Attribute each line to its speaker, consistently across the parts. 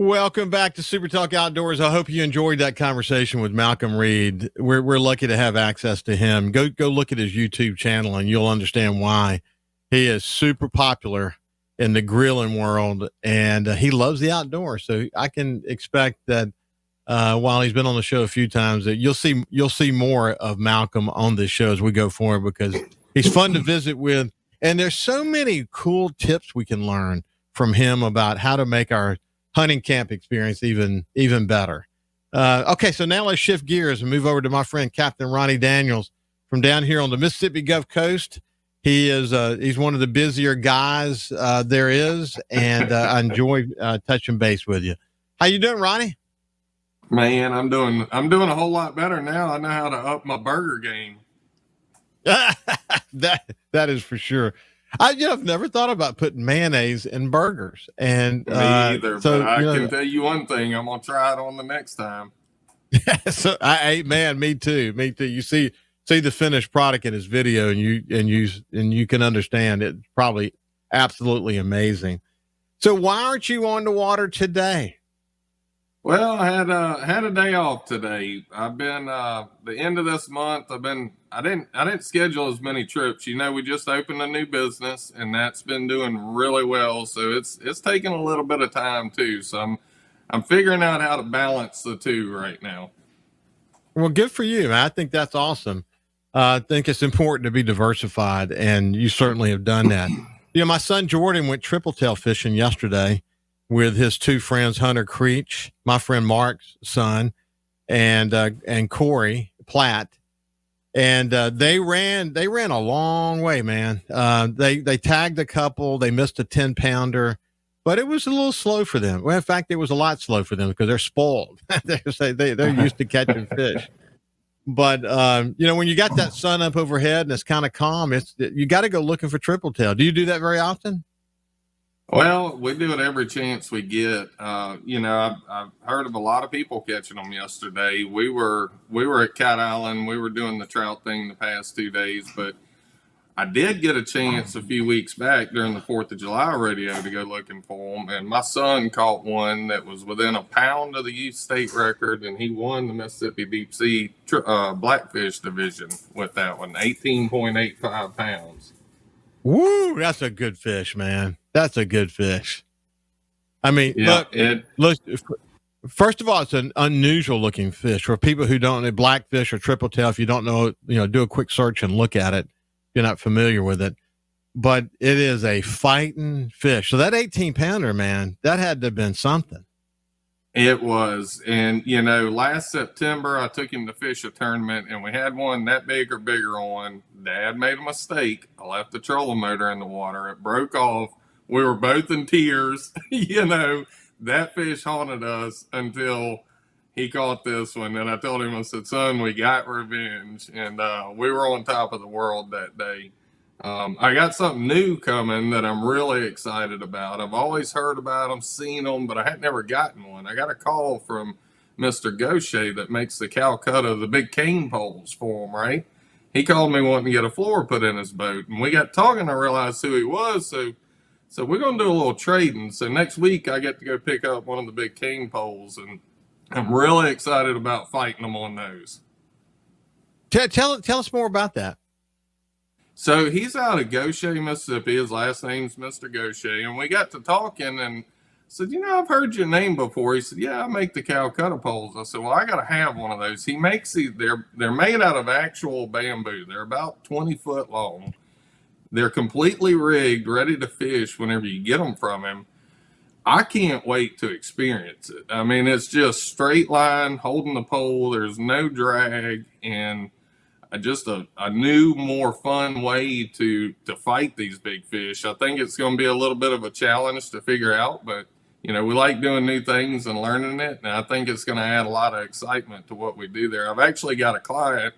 Speaker 1: Welcome back to SuperTalk Outdoors. I hope you enjoyed that conversation with Malcolm Reed. We're lucky to have access to him. Go look at his YouTube channel, and you'll understand why he is super popular in the grilling world, and he loves the outdoors. So I can expect that while he's been on the show a few times, that you'll see more of Malcolm on this show as we go forward, because he's fun to visit with, and there's so many cool tips we can learn from him about how to make our hunting camp experience even better. Okay, so now let's shift gears and move over to my friend Captain Ronnie Daniels from down here on the Mississippi Gulf Coast. He's one of the busier guys there is, and I enjoy touching base with you. How you doing, Ronnie?
Speaker 2: Man, I'm doing a whole lot better now. I know how to up my burger game.
Speaker 1: That is for sure. I've never thought about putting mayonnaise in burgers, and
Speaker 2: me either. So, but I can tell you one thing: I'm gonna try it on the next time.
Speaker 1: So me too. You see the finished product in his video, and you can understand it's probably absolutely amazing. So why aren't you on the water today?
Speaker 2: Well, I had a day off today. I've been the end of this month. I didn't schedule as many trips. We just opened a new business, and that's been doing really well. So it's taking a little bit of time too. So I'm figuring out how to balance the two right now.
Speaker 1: Well, good for you. I think that's awesome. I think it's important to be diversified, and you certainly have done that. My son Jordan went triple tail fishing yesterday with his two friends, Hunter Creech, my friend Mark's son, and Corey Platt. And they ran a long way, man. They tagged a couple. They missed a 10-pounder, but it was a little slow for them. Well, in fact, it was a lot slow for them because they're spoiled. They're used to catching fish. But when you got that sun up overhead and it's kind of calm, you got to go looking for triple tail. Do you do that very often?
Speaker 2: Well, we do it every chance we get. I've heard of a lot of people catching them yesterday. We were at Cat Island. We were doing the trout thing the past 2 days, but I did get a chance a few weeks back during the 4th of July rodeo to go looking for them. And my son caught one that was within a pound of the youth state record, and he won the Mississippi Deep Sea Blackfish division with that one, 18.85 pounds.
Speaker 1: Woo, that's a good fish, man. That's a good fish. I mean,
Speaker 2: yeah,
Speaker 1: look, first of all, it's an unusual looking fish for people who don't know blackfish or triple tail. If you don't know, do a quick search and look at it. If you're not familiar with it, but it is a fighting fish. So that 18-pounder, man, that had to have been something.
Speaker 2: It was. And, last September, I took him to fish a tournament, and we had one that big or bigger on. Dad made a mistake. I left the trolling motor in the water. It broke off. We were both in tears. That fish haunted us until he caught this one. And I told him, I said, son, we got revenge. And we were on top of the world that day. I got something new coming that I'm really excited about. I've always heard about them, seen them, but I had never gotten one. I got a call from Mr. Gaucher that makes the Calcutta, the big cane poles for him, right? He called me wanting to get a floor put in his boat, and we got talking. I realized who he was, so we're going to do a little trading. So next week I get to go pick up one of the big cane poles, and I'm really excited about fighting them on those.
Speaker 1: Tell us more about that.
Speaker 2: So he's out of Gaucher, Mississippi. His last name's Mr. Gaucher. And we got to talking and said, I've heard your name before. He said, yeah, I make the Calcutta poles. I said, well, I got to have one of those. He makes these, they're made out of actual bamboo. They're about 20 foot long. They're completely rigged, ready to fish whenever you get them from him. I can't wait to experience it. I mean, it's just straight line, holding the pole. There's no drag, and just a new, more fun way to fight these big fish. I think it's going to be a little bit of a challenge to figure out, but we like doing new things and learning it. And I think it's going to add a lot of excitement to what we do there. I've actually got a client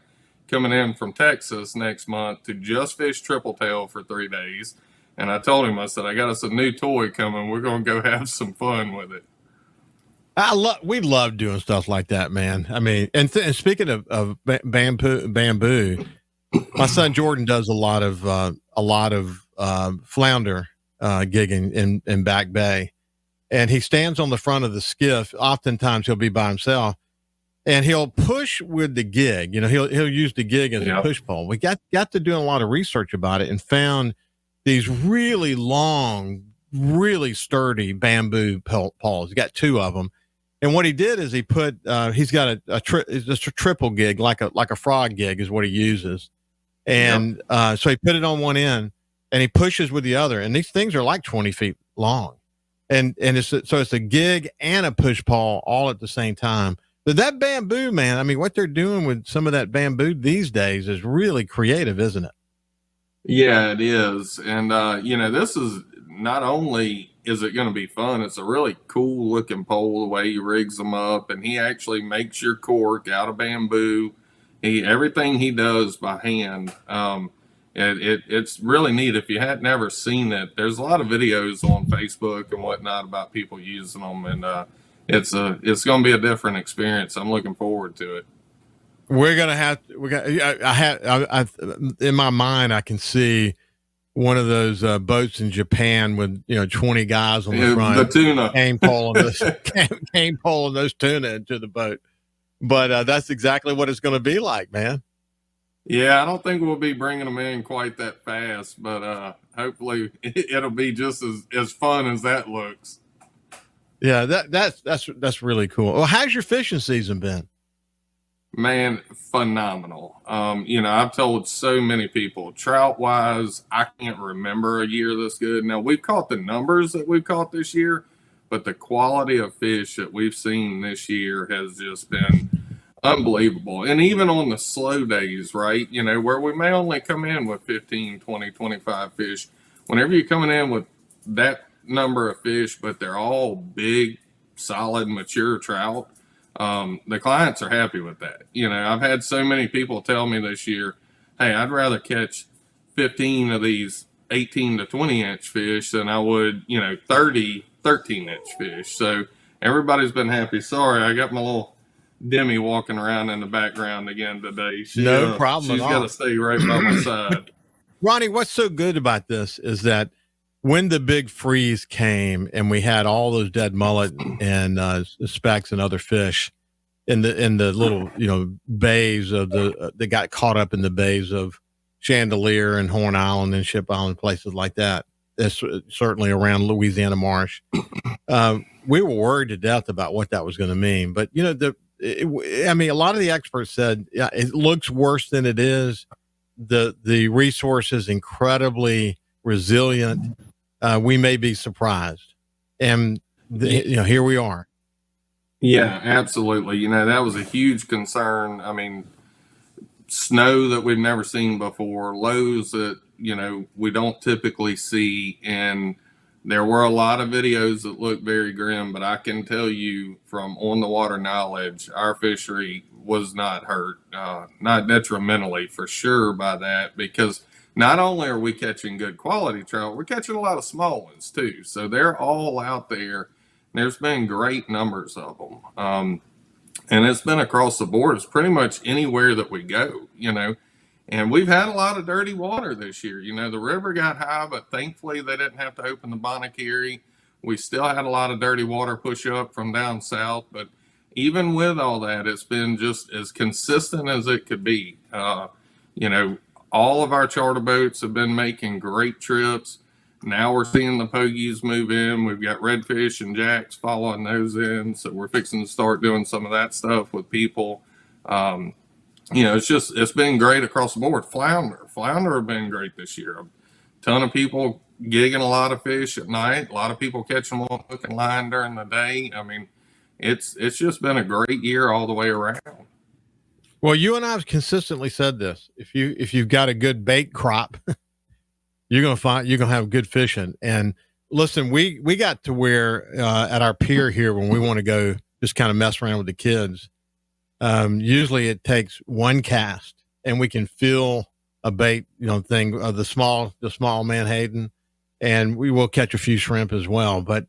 Speaker 2: coming in from Texas next month to just fish triple tail for 3 days. And I told him, I said, I got us a new toy coming. We're going to go have some fun with it.
Speaker 1: We love doing stuff like that, man. I mean, and speaking of bamboo, my son Jordan does a lot of flounder gigging in Back Bay, and he stands on the front of the skiff. Oftentimes he'll be by himself, and he'll push with the gig. He'll use the gig as a push pole. We got to doing a lot of research about it and found these really long, really sturdy bamboo poles. He got 2 of them. And what he did is he put, he's got just a triple gig, like a frog gig is what he uses. And so he put it on one end and he pushes with the other. And these things are like 20 feet long. And it's a gig and a push pole all at the same time. But that bamboo, man, I mean, what they're doing with some of that bamboo these days is really creative, isn't it?
Speaker 2: Yeah, it is. And, this is not only is it going to be fun, it's a really cool looking pole, the way he rigs them up. And he actually makes your cork out of bamboo. Everything he does by hand. It's really neat. If you had never seen it, there's a lot of videos on Facebook and whatnot about people using them. And it's going to be a different experience. I'm looking forward to it.
Speaker 1: We're gonna have. I in my mind, I can see one of those boats in Japan with 20 guys on the front,
Speaker 2: the tuna
Speaker 1: cane pulling those tuna into the boat. But that's exactly what it's going to be like, man.
Speaker 2: Yeah, I don't think we'll be bringing them in quite that fast, but hopefully it'll be just as fun as that looks.
Speaker 1: Yeah, that's really cool. Well, how's your fishing season been?
Speaker 2: Man, phenomenal. I've told so many people, trout wise, I can't remember a year this good. Now, we've caught the numbers that we've caught this year, but the quality of fish that we've seen this year has just been unbelievable. And even on the slow days, right, where we may only come in with 15, 20, 25 fish, whenever you're coming in with that number of fish, but they're all big, solid, mature trout, the clients are happy with that. I've had so many people tell me this year, hey, I'd rather catch 15 of these 18 to 20 inch fish than I would, 30, 13 inch fish. So everybody's been happy. Sorry, I got my little Demi walking around in the background again today.
Speaker 1: No problem at all.
Speaker 2: She's got to stay right by my side.
Speaker 1: Ronnie, what's so good about this is that when the big freeze came and we had all those dead mullet and specks and other fish in the little bays of that got caught up in the bays of Chandelier and Horn Island and Ship Island, places like that. That's certainly around Louisiana Marsh. We were worried to death about what that was going to mean, but a lot of the experts said, yeah, it looks worse than it is. The resource is incredibly resilient. We may be surprised, and here we are.
Speaker 2: Yeah, absolutely. That was a huge concern. I mean, snow that we've never seen before, lows that we don't typically see, and there were a lot of videos that looked very grim. But I can tell you from on the water knowledge, our fishery was not hurt, not detrimentally for sure by that, because not only are we catching good quality trout, we're catching a lot of small ones too. So they're all out there. There's been great numbers of them. And it's been across the board. It's pretty much anywhere that we go, and we've had a lot of dirty water this year. The river got high, but thankfully they didn't have to open the Bonacary. We still had a lot of dirty water push up from down south, but even with all that, it's been just as consistent as it could be. All of our charter boats have been making great trips. Now we're seeing the pogies move in. We've got redfish and jacks following those in. So we're fixing to start doing some of that stuff with people. It's been great across the board. Flounder have been great this year. A ton of people gigging a lot of fish at night. A lot of people catching them on hook and line during the day. I mean, it's just been a great year all the way around.
Speaker 1: Well, you and I have consistently said this. If you've got a good bait crop, you're gonna have good fishing. And listen, we got to where at our pier here, when we want to go just kind of mess around with the kids, usually it takes one cast and we can fill a bait thing of the small Manhattan, and we will catch a few shrimp as well. But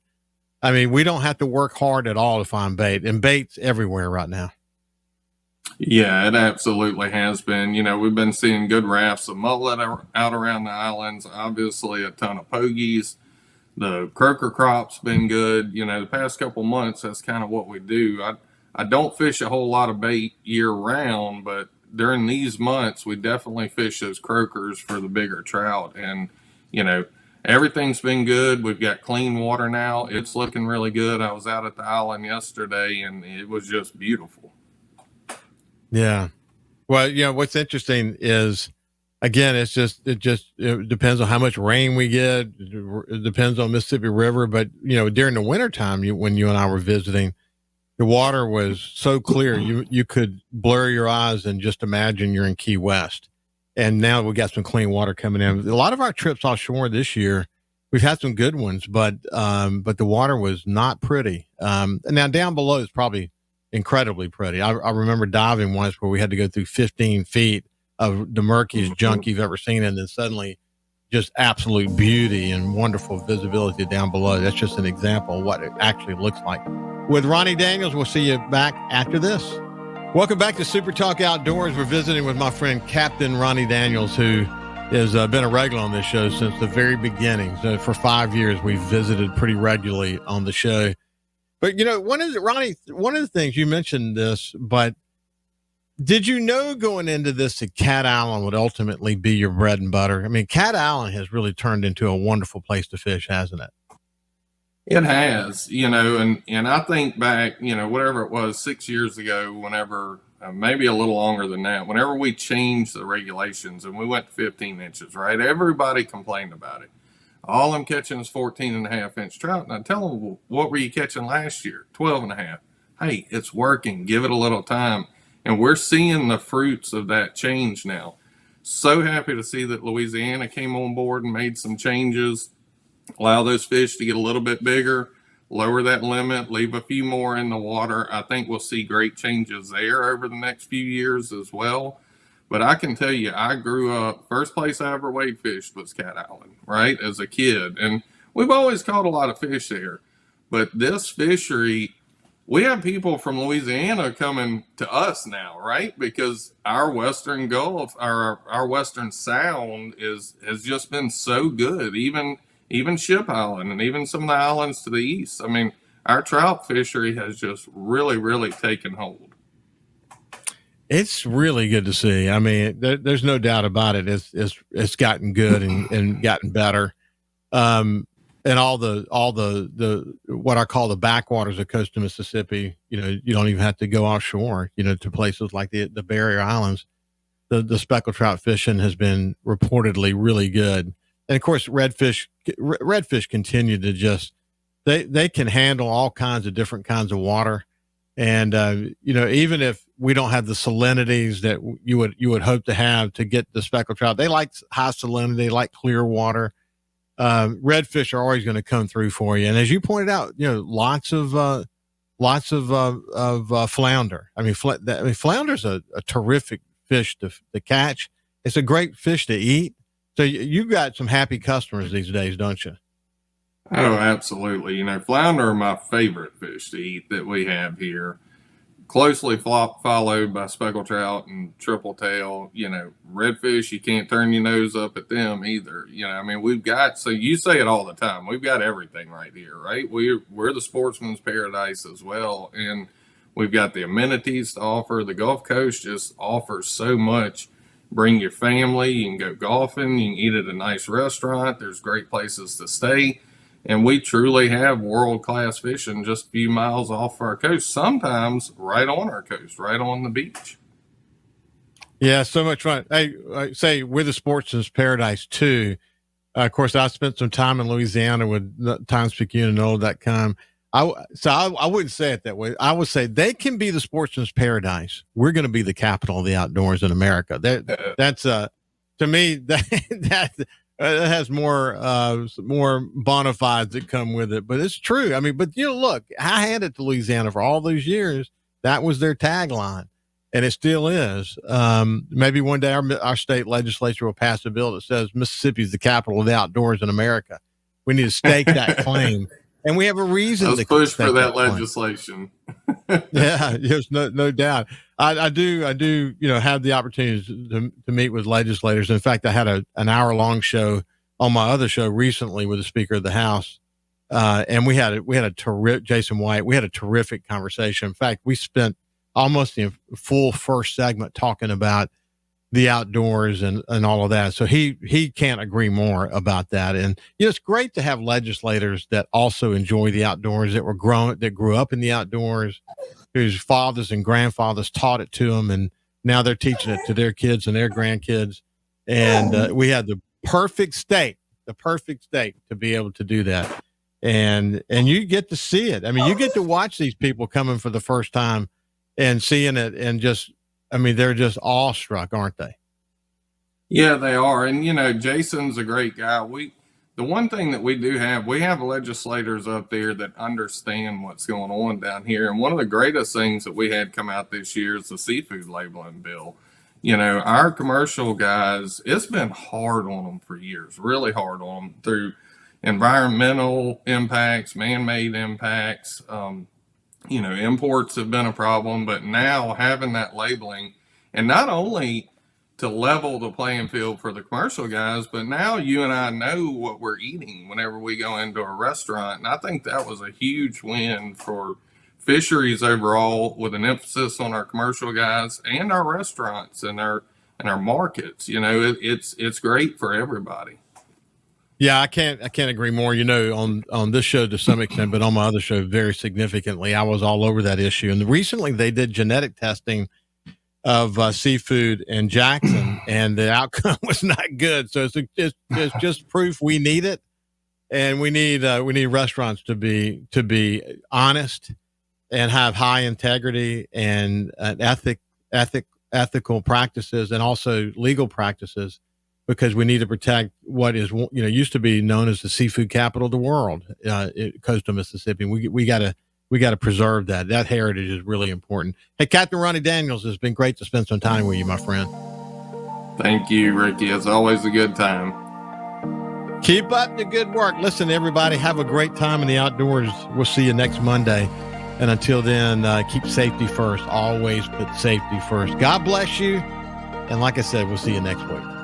Speaker 1: I mean, we don't have to work hard at all to find bait, and bait's everywhere right now.
Speaker 2: Yeah, it absolutely has been. We've been seeing good rafts of mullet out around the islands, obviously a ton of pogies. The croaker crop's been good. The past couple months, that's kind of what we do. I don't fish a whole lot of bait year round, but during these months, we definitely fish those croakers for the bigger trout. And, you know, everything's been good. We've got clean water now. It's looking really good. I was out at the island yesterday and it was just beautiful.
Speaker 1: Yeah. Well, what's interesting is, again, it depends on how much rain we get. It depends on Mississippi River. But, during the wintertime, when you and I were visiting, the water was so clear, you could blur your eyes and just imagine you're in Key West. And now we got some clean water coming in. A lot of our trips offshore this year, we've had some good ones, but the water was not pretty. Now down below is probably incredibly pretty. I remember diving once where we had to go through 15 feet of the murkiest junk you've ever seen, and then suddenly just absolute beauty and wonderful visibility down below. That's just an example of what it actually looks like. With Ronnie Daniels, we'll see you back after this. Welcome back to Super Talk Outdoors. We're visiting with my friend Captain Ronnie Daniels, who has been a regular on this show since the very beginning. So for 5 years, we've visited pretty regularly on the show. But, Ronnie, one of the things you mentioned this, but did you know going into this that Cat Island would ultimately be your bread and butter? I mean, Cat Island has really turned into a wonderful place to fish, hasn't it?
Speaker 2: It has, and I think back, whatever it was 6 years ago, whenever, maybe a little longer than that, whenever we changed the regulations and we went to 15 inches, right? Everybody complained about it. All I'm catching is 14.5-inch trout. And I tell them, well, what were you catching last year? 12.5. Hey, it's working. Give it a little time. And we're seeing the fruits of that change now. So happy to see that Louisiana came on board and made some changes. Allow those fish to get a little bit bigger, lower that limit, leave a few more in the water. I think we'll see great changes there over the next few years as well. But I can tell you, I grew up, first place I ever wade fished was Cat Island, right, as a kid. And we've always caught a lot of fish there. But this fishery, we have people from Louisiana coming to us now, right? Because our Western Gulf, our Western Sound has just been so good. Even Ship Island and even some of the islands to the east. I mean, our trout fishery has just really, really taken hold.
Speaker 1: It's really good to see. I mean, there's no doubt about it. It's gotten good and gotten better. And all the what I call the backwaters of coastal Mississippi, you don't even have to go offshore, to places like the barrier islands. The speckled trout fishing has been reportedly really good. And of course, redfish continue to just, they can handle all kinds of different kinds of water. And, even if we don't have the salinities that you would hope to have to get the speckled trout, they like high salinity, like clear water. Redfish are always going to come through for you. And as you pointed out, lots of flounder. I mean, flounder's a terrific fish to catch. It's a great fish to eat. So you've got some happy customers these days, don't you?
Speaker 2: Oh, absolutely. Flounder are my favorite fish to eat that we have here. Closely followed by speckled trout and triple tail. Redfish, you can't turn your nose up at them either. We've got, so you say it all the time, we've got everything right here, right? We're the sportsman's paradise as well. And we've got the amenities to offer. The Gulf Coast just offers so much. Bring your family, you can go golfing, you can eat at a nice restaurant, there's great places to stay, and we truly have world-class fishing just a few miles off our coast, sometimes right on our coast, right on the beach.
Speaker 1: Yeah, so much fun. Hey, I say we're the sportsman's paradise too. Of course, I spent some time in Louisiana with TimesPicayune.com. I wouldn't say it that way. I would say they can be the sportsman's paradise. We're going to be the capital of the outdoors in America. That's to me that has more bona fides that come with it. But it's true. I mean, but look, I had it to Louisiana for all those years. That was their tagline, and it still is. Maybe one day our state legislature will pass a bill that says Mississippi is the capital of the outdoors in America. We need to stake that claim. And we have a reason
Speaker 2: to push for that legislation.
Speaker 1: Yeah, there's no doubt. I do, have the opportunity to meet with legislators. In fact, I had an hour-long show on my other show recently with the Speaker of the House And we had a terrific Jason White. We had a terrific conversation. In fact, we spent almost the full first segment talking about the outdoors and all of that. So he can't agree more about that. And it's great to have legislators that also enjoy the outdoors, that grew up in the outdoors, whose fathers and grandfathers taught it to them, and now they're teaching it to their kids and their grandkids. And we had the perfect state to be able to do that. And you get to see it. I mean, you get to watch these people coming for the first time and seeing it, and they're just awestruck, aren't they?
Speaker 2: Yeah, they are. And Jason's a great guy. The one thing that we have legislators up there that understand what's going on down here. And one of the greatest things that we had come out this year is the seafood labeling bill. Our commercial guys, it's been hard on them for years, really hard on them through environmental impacts, man-made impacts. Imports have been a problem, but now having that labeling, and not only to level the playing field for the commercial guys, but now you and I know what we're eating whenever we go into a restaurant. And I think that was a huge win for fisheries overall, with an emphasis on our commercial guys and our restaurants and our markets. It's great for everybody.
Speaker 1: Yeah, I can't agree more. On this show to some extent, but on my other show very significantly, I was all over that issue. And recently they did genetic testing of seafood in Jackson, and the outcome was not good. So it's just proof we need it, and we need restaurants to be honest and have high integrity and ethical practices, and also legal practices, because we need to protect what is used to be known as the seafood capital of the world, coastal Mississippi. We got to preserve that. That heritage is really important. Hey, Captain Ronnie Daniels, it's been great to spend some time with you, my friend.
Speaker 2: Thank you, Ricky. It's always a good time.
Speaker 1: Keep up the good work. Listen, everybody, have a great time in the outdoors. We'll see you next Monday. And until then, keep safety first. Always put safety first. God bless you. And like I said, we'll see you next week.